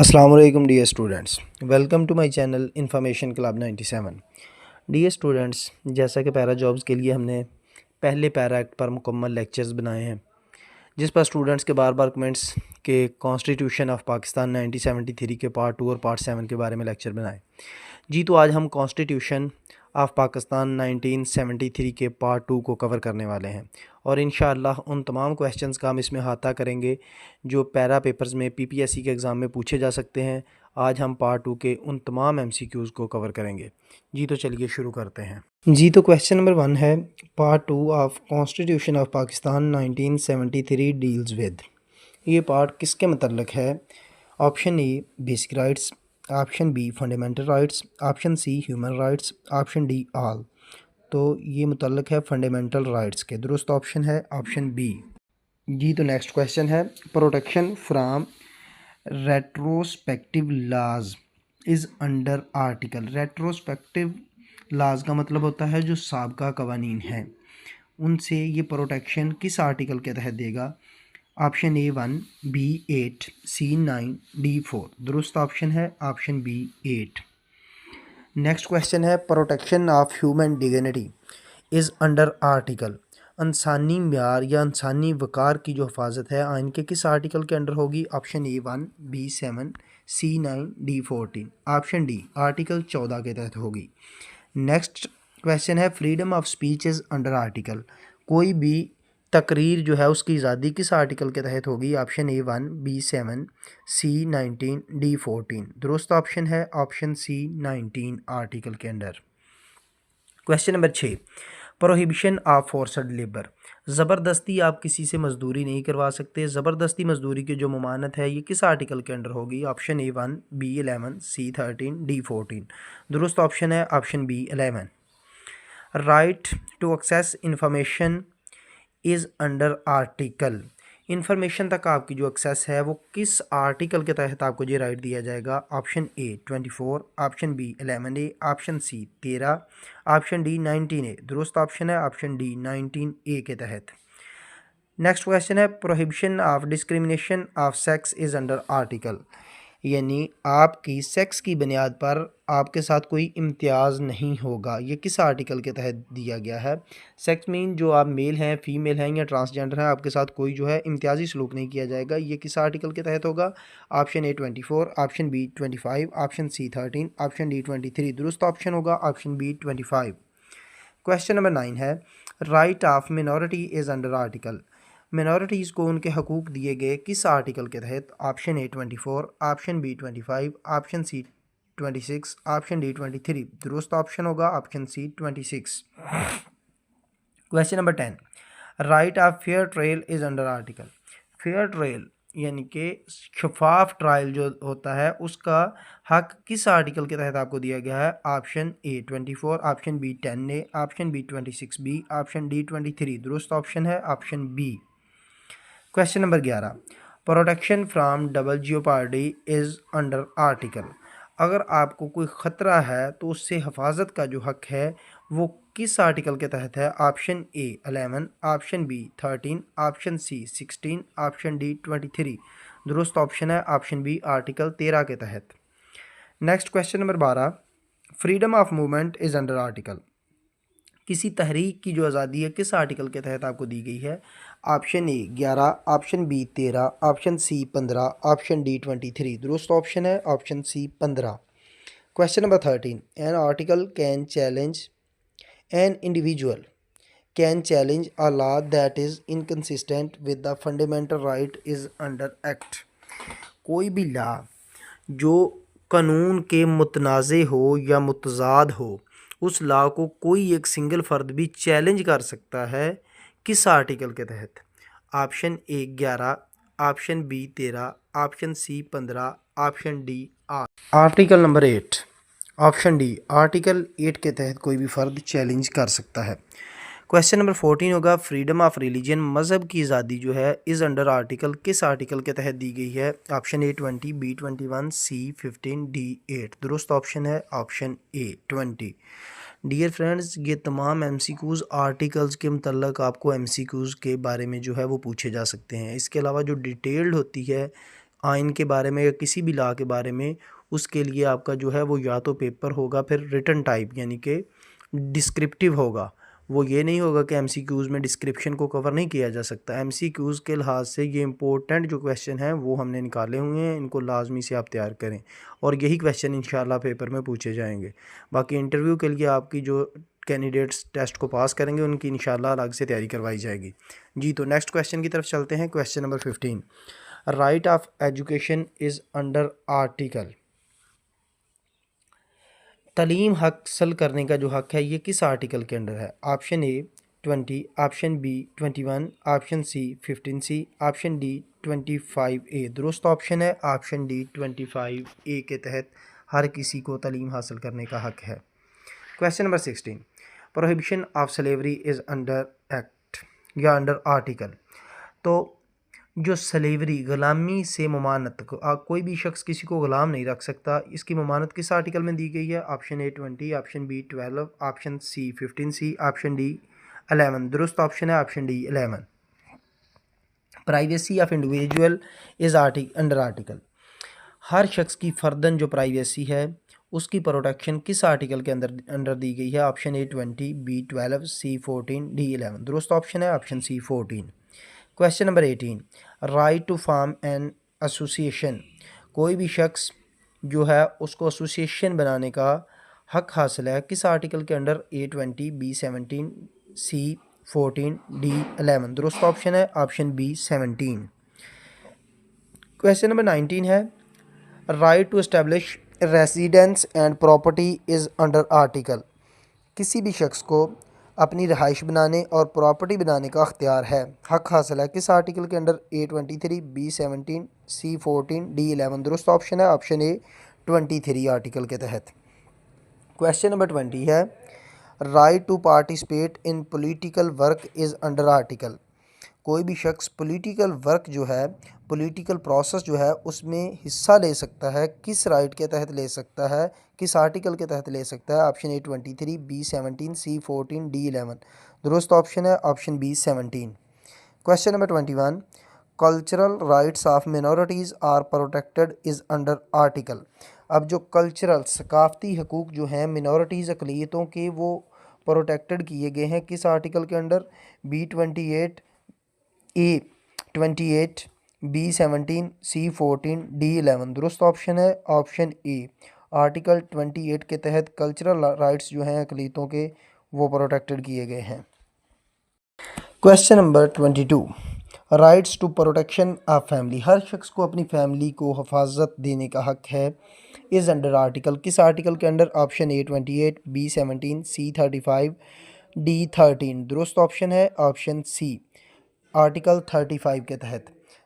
अस्सलाम वालेकुम dear students, welcome to my channel information club 97। Dear students, जैसा कि पैरा जॉब्स के लिए हमने पहले पैरा एक्ट पर मुकम्मल लेक्चर्स बनाए हैं, जिस पर स्टूडेंट्स के बार बार कमेंट्स के कॉन्स्टिट्यूशन ऑफ पाकिस्तान 1973 के पार्ट 2 और पार्ट 7 के बारे में लेक्चर बनाए। जी, तो आज हम कॉन्स्टिट्यूशन ऑफ पाकिस्तान 1973 के पार्ट 2 को कवर करने वाले हैं और इंशाअल्लाह उन तमाम क्वेश्चंस का हम इसमें अहाता करेंगे जो पैरा पेपर्स में पीपीएससी के एग्ज़ाम में पूछे जा सकते हैं। आज हम पार्ट 2 के उन तमाम एमसीक्यूज़ को कवर करेंगे। जी, तो चलिए शुरू करते हैं। जी, तो क्वेश्चन नंबर 1 है, part 2 of constitution of Pakistan 1973 deals with. ये पार्ट किसके मतलब है? Option A basic rights, option B fundamental rights, option C human rights, option D all. तो ये मुतल्लक है फंडामेंटल राइट्स के। दुरुस्त ऑप्शन है ऑप्शन बी। जी, तो नेक्स्ट क्वेश्चन है, protection from retrospective laws is under article. Retrospective laws का मतलब होता है जो साबका कवानीन हैं, उनसे ये प्रोटेक्शन किस आर्टिकल के तहत देगा? Option A 1, B 8, C 9, D 4। दुरुस्त ऑप्शन है ऑप्शन बी 8। नेक्स्ट क्वेश्चन है, protection of human dignity is under article. इंसानी म्यार या इंसानी वक़ार की जो हिफाजत है आइन के किस आर्टिकल के अंडर होगी? Option A 1, B 7, C 9, D 14। Option D article 14 के तहत होगी। नेक्स्ट क्वेश्चन है, freedom of speech is under article. कोई भी तकरीर जो है उसकी आज़ादी किस आर्टिकल के तहत होगी? Option A 1, B 7, C 19, D 14। दुरुस्त ऑप्शन है ऑप्शन सी 19 आर्टिकल के under. Question number 6, prohibition of forced labour. ज़बरदस्ती आप किसी से मजदूरी नहीं करवा सकते। ज़बरदस्ती मजदूरी की जो ममानत है ये किस आर्टिकल के अंडर होगी? Option A 1, B 11, C 13, D 14। दुरुस्त ऑप्शन है option B 11। Right to access information is under article. Information तक आपकी जो एक्सेस है वो किस आर्टिकल के तहत आपको ये राइट दिया जाएगा? Option A 24, option B 11A, option C 13, option D 19A। दुरुस्त ऑप्शन है ऑप्शन डी 19A के तहत। नेक्स्ट क्वेश्चन है, prohibition of discrimination of sex is under article. यानी आपकी सेक्स की बुनियाद पर आपके साथ कोई इम्तियाज़ नहीं होगा, ये किस आर्टिकल के तहत दिया गया है? सेक्स मीन जो आप मेल हैं, फीमेल हैं या ट्रांसजेंडर हैं, आपके साथ कोई जो है इम्तियाज़ी सलूक नहीं किया जाएगा। ये किस आर्टिकल के तहत होगा? Option A 24, option B 25, option C 13, option D 23। दुरुस्त ऑप्शन होगा ऑप्शन बी 25। क्वेश्चन नंबर 9 है, right of minority is under article. Minorities को उनके हकूक़ दिए गए किस आर्टिकल के तहत? Option A 24, option B 25, option C 26, option D 23। दुरुस्त ऑप्शन होगा option C 26। Question number 10, right of fair trial is under article. Fair trial यानी कि शफाफ ट्रायल जो होता है उसका हक किस आर्टिकल के तहत आपको दिया गया है? Option A 24, option B 10A, option B 26B, option D 23। दुरुस्त ऑप्शन है option B. Question number 11, protection from double jeopardy is under article. अगर आपको कोई ख़तरा है तो उससे हिफाजत का जो हक है वो किस आर्टिकल के तहत है? Option A 11, option B 13, option C 16, option D 23। दुरुस्त ऑप्शन है ऑप्शन बी आर्टिकल 13 के तहत। Next question number 12, freedom of movement is under article. किसी तहरीक की जो आज़ादी है किस आर्टिकल के तहत आपको दी गई है? Option A 11, option B 13, option C 15, option D 23। दुरुस्त ऑप्शन है option C 15। Question number 13, an article can challenge an individual can challenge a law that is inconsistent with the fundamental right is under act. कोई भी law जो कानून के मुतनाज़े हो या मुतज़ाद हो उस लॉ को कोई एक सिंगल फ़र्द भी चैलेंज कर सकता है, किस आर्टिकल के तहत? Option A 11, option B 13, option C 15, option D article number 8, option D article 8 के तहत कोई भी फ़र्द चैलेंज कर सकता है। क्वेश्चन नंबर 14 होगा, फ्रीडम ऑफ रिलीजन मज़हब की आज़ादी जो है इज़ अंडर आर्टिकल किस आर्टिकल के तहत दी गई है? Option A 20, B 21, C 15, D 8। दुरुस्त ऑप्शन है ऑप्शन ए 20। डियर फ्रेंड्स, ये तमाम एमसीक्यूज़ आर्टिकल्स के मतलब आपको एमसीक्यूज़ के बारे में जो है वो पूछे जा सकते हैं। इसके अलावा जो डिटेल्ड होती है आइन के बारे में या किसी भी लॉ के बारे में, उसके लिए आपका जो है वो या तो पेपर होगा, फिर रिटन टाइप यानी कि डिस्क्रिप्टिव होगा। वो ये नहीं होगा कि एमसीक्यूज़ में डिस्क्रिप्शन को कवर नहीं किया जा सकता। एमसीक्यूज़ के लिहाज से ये इंपॉर्टेंट जो क्वेश्चन हैं वो हमने निकाले हुए हैं, इनको लाजमी से आप तैयार करें और यही क्वेश्चन इंशाल्लाह पेपर में पूछे जाएंगे। बाकी इंटरव्यू के लिए आपकी जो कैंडिडेट्स टेस्ट को पास करेंगे उनकी इंशाल्लाह अलग से तैयारी करवाई जाएगी। जी, तो नेक्स्ट क्वेश्चन की तरफ चलते हैं। Question number 15, right of education is under article. तालीम हासिल करने का जो हक है ये किस आर्टिकल के अंडर है? Option A 20, option B 21, option C 15C, option D 25A। दुरुस्त ऑप्शन है ऑप्शन डी 25A के तहत हर किसी को तालीम हासिल करने का हक है। Question number 16, prohibition of slavery is under act या अंडर आर्टिकल। तो जो स्लेवरी ग़ुलामी से ममानत को कोई भी शख्स किसी को ग़ुलाम नहीं रख सकता, इसकी ममानत किस आर्टिकल में दी गई है? Option A 20, option B 12, option C 15C, option D 11। दुरुस्त ऑप्शन है option D 11। Privacy of individual is under article. हर शख्स की फ़र्दन जो प्राइवेसी है उसकी प्रोटेक्शन किस आर्टिकल के अंदर दी गई है? Option A 20, B 12, C 14, D 11। दुरुस्त ऑप्शन है option C 14। Question number 18, right to form an association. कोई भी शख्स जो है उसको एसोसिएशन बनाने का हक हासिल है किस आर्टिकल के अंडर? ए 20, बी 17, सी 14, डी 11। दुरुस्त ऑप्शन है ऑप्शन बी 17। क्वेश्चन नंबर 19 है, right to establish residence and property is under article. किसी भी शख्स को अपनी रहाइश बनाने और प्रॉपर्टी बनाने का अख्तियार है, हक हासिल है किस आर्टिकल के अंडर? ए 23, बी 17, सी 14, डी 11। दुरुस्त ऑप्शन है ऑप्शन ए 23 आर्टिकल के तहत। क्वेश्चन नंबर 20 है, right to participate in political work is under article. कोई भी शख्स पॉलिटिकल वर्क जो है, पॉलिटिकल प्रोसेस जो है उसमें हिस्सा ले सकता है, किस राइट के तहत ले सकता है, किस आर्टिकल के तहत ले सकता है? Option A 23, B 17, C 14, D 11। दुरुस्त ऑप्शन है option B 17। Question number 21, cultural rights of minorities are protected is under article. अब जो कल्चरल सकाफ़ती हकूक़ जो हैं मिनॉरिटीज़ अक़लियतों के वो प्रोटेक्टेड किए गए हैं किस आर्टिकल के अंडर? बी 28, ए 28, बी 17, सी 14, डी 11। दुरुस्त ऑप्शन है ऑप्शन ए आर्टिकल 28 के तहत कल्चरल राइट्स जो हैं अक़लियतों के वो प्रोटेक्टेड किए गए हैं। Question number 22, rights to protection of family. हर शख्स को अपनी फैमिली को हिफाजत देने का हक है इज़ अंडर आर्टिकल किस आर्टिकल के under? Option A 28, B 17, C 35, D 13। दुरुस्त ऑप्शन है ऑप्शन सी आर्टिकल 35 के तहत।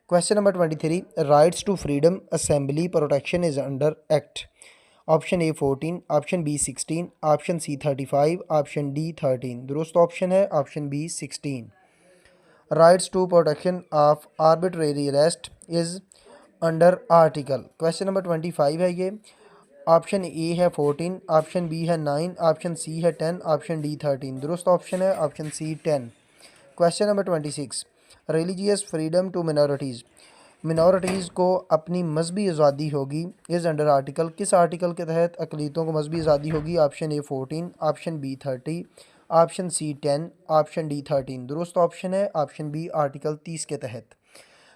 Question number 23, rights to freedom assembly protection is under act. Option A 14, option B 16, option C 35, option D 13। दुरुस्त option है option B 16। Rights to protection of arbitrary arrest is under article. Question number 25 है ये। Option A है 14, option B है 9, option C है 10, option D 13। दुरुस्त option है option C 10। Question number 26, religious freedom to minorities. Minorities को अपनी मजहबी आज़ादी होगी इज़ अंडर आर्टिकल किस आर्टिकल के तहत अक़लियतों को मजहबी आज़ादी होगी? Option A 14, option B 30, option C 10, option D 13। दुरुस्त ऑप्शन है ऑप्शन बी आर्टिकल 30 के तहत।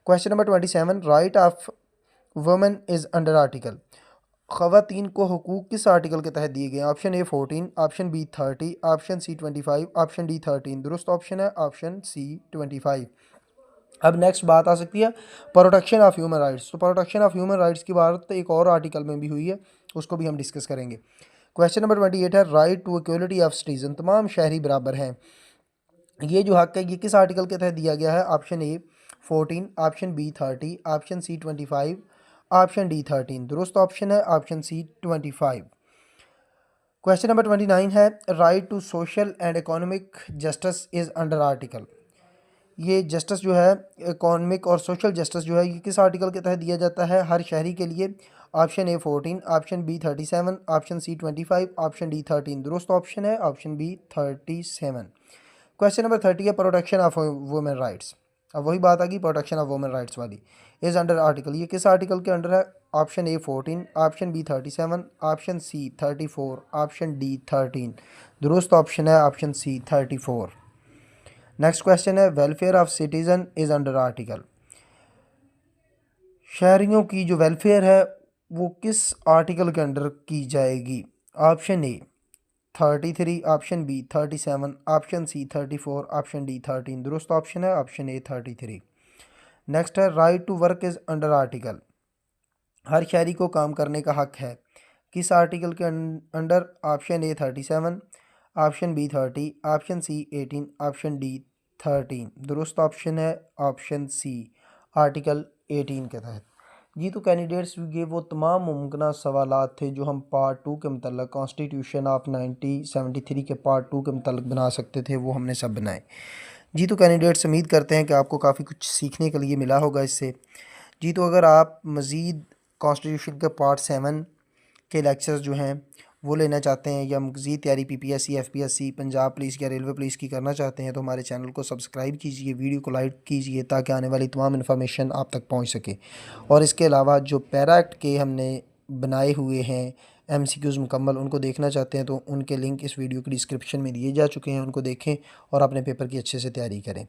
Question number 27, right of women is under article. ख़वातीन को हुकूक किस आर्टिकल के तहत दिए गए? Option A 14, option B 30, option C 25, option D 13। दुरुस्त ऑप्शन है ऑप्शन सी 25। अब नेक्स्ट बात आ सकती है प्रोटेक्शन ऑफ ह्यूमन राइट्स। तो प्रोटेक्शन ऑफ ह्यूमन राइट्स की बात एक और आर्टिकल में भी हुई है, उसको भी हम डिस्कस करेंगे। क्वेश्चन नंबर 28 है, right to equality of citizen. तमाम शहरी बराबर हैं, ये जो हक है ये किस आर्टिकल के तहत दिया गया है? Option A 14, option B 30, option C 25, option D 13। दुरुस्त ऑप्शन है ऑप्शन सी 25। क्वेश्चन नंबर 29 है, right to social and economic justice is under article. ये जस्टिस जो है इकोनॉमिक और सोशल जस्टिस जो है ये किस आर्टिकल के तहत दिया जाता है हर शहरी के लिए? Option A 14, option B 37, option C 25, option D 13। दुरुस्त ऑप्शन है ऑप्शन बी 37। क्वेश्चन नंबर 30 है, प्रोटेक्शन ऑफ वुमेन राइट्स। अब वही बात आ गई प्रोटेक्शन ऑफ वुमेन राइट्स वाली। इज अंडर आर्टिकल, ये किस आर्टिकल के अंडर है? Option A 14, option B 37, option C 34, option D 13। दुरुस्त ऑप्शन है ऑप्शन सी 34। नेक्स्ट क्वेश्चन है welfare of citizen is under article, शहरियों की जो वेलफेयर है वो किस आर्टिकल के अंडर की जाएगी? Option A 33, option B 37, option C 34, option D 13। दुरुस्त ऑप्शन है ऑप्शन ए 33। नेक्स्ट है right to work is under article, हर शहरी को काम करने का हक है, किस आर्टिकल के under? Option A 37, option B 30, option C 18, option D 13। दुरुस्त ऑप्शन है ऑप्शन सी आर्टिकल 18 के तहत। जी तो कैंडिडेट्स ये वो तमाम मुमकिन सवालात थे जो हम पार्ट 2 के मतलब कॉन्स्टिट्यूशन ऑफ 1973 के पार्ट 2 के मतलब बना सकते थे, वो हमने सब बनाए। जी तो कैंडिडेट्स उम्मीद करते हैं कि आपको काफ़ी कुछ सीखने के लिए मिला होगा इससे। जी तो अगर आप मज़ीद कॉन्स्टिट्यूशन के पार्ट 7 के लेक्चर्स जो हैं वो लेना चाहते हैं या मज़ीद तैयारी PPSC FPSC पंजाब पुलिस या रेलवे पुलिस की करना चाहते हैं तो हमारे चैनल को सब्सक्राइब कीजिए, वीडियो को लाइक कीजिए ताकि आने वाली तमाम इन्फॉर्मेशन आप तक पहुंच सके। और इसके अलावा जो पैरा एक्ट के हमने बनाए हुए हैं MCQs मुकम्मल, उनको देखना चाहते हैं तो उनके लिंक इस वीडियो की डिस्क्रिप्शन में दिए जा चुके हैं, उनको देखें और अपने पेपर की अच्छे से तैयारी करें।